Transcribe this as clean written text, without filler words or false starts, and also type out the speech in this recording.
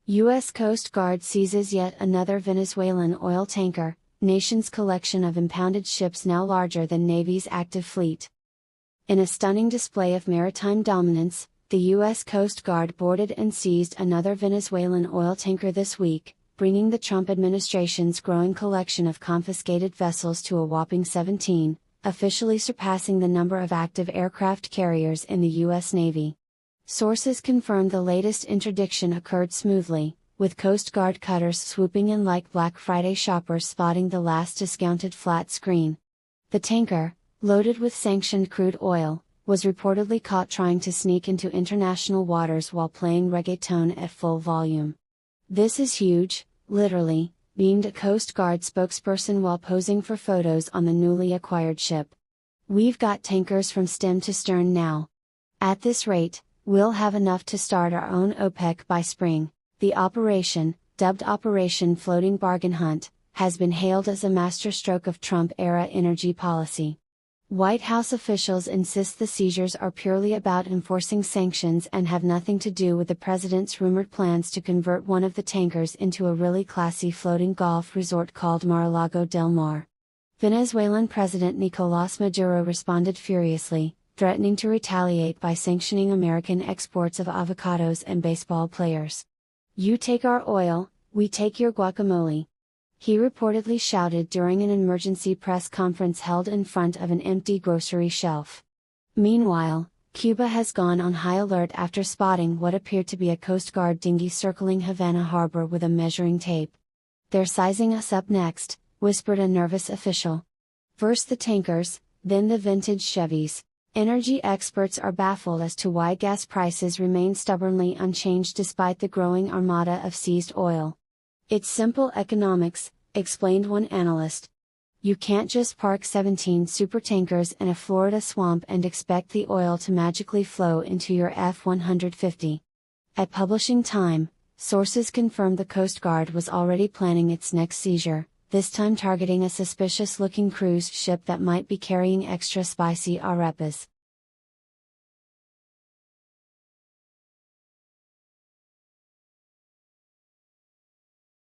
U.S. Coast Guard seizes yet another Venezuelan oil tanker, nation's collection of impounded ships now larger than Navy's active fleet. In a stunning display of maritime dominance, the U.S. Coast Guard boarded and seized another Venezuelan oil tanker this week, bringing the Trump administration's growing collection of confiscated vessels to a whopping 17, officially surpassing the number of active aircraft carriers in the U.S. Navy. Sources confirmed the latest interdiction occurred smoothly, with Coast Guard cutters swooping in like Black Friday shoppers spotting the last discounted flat screen. The tanker, loaded with sanctioned crude oil, was reportedly caught trying to sneak into international waters while playing reggaeton at full volume. "This is huge," literally, beamed a Coast Guard spokesperson while posing for photos on the newly acquired ship. "We've got tankers from stem to stern now. At this rate, we'll have enough to start our own OPEC by spring." The operation, dubbed Operation Floating Bargain Hunt, has been hailed as a masterstroke of Trump-era energy policy. White House officials insist the seizures are purely about enforcing sanctions and have nothing to do with the president's rumored plans to convert one of the tankers into a really classy floating golf resort called Mar-a-Lago del Mar. Venezuelan President Nicolás Maduro responded furiously, threatening to retaliate by sanctioning American exports of avocados and baseball players. "You take our oil, we take your guacamole," he reportedly shouted during an emergency press conference held in front of an empty grocery shelf. Meanwhile, Cuba has gone on high alert after spotting what appeared to be a Coast Guard dinghy circling Havana harbor with a measuring tape. "They're sizing us up next," whispered a nervous official. "First the tankers, then the vintage Chevys." Energy experts are baffled as to why gas prices remain stubbornly unchanged despite the growing armada of seized oil. "It's simple economics," explained one analyst. "You can't just park 17 supertankers in a Florida swamp and expect the oil to magically flow into your F-150. At publishing time, sources confirmed the Coast Guard was already planning its next seizure, this time targeting a suspicious-looking cruise ship that might be carrying extra spicy arepas.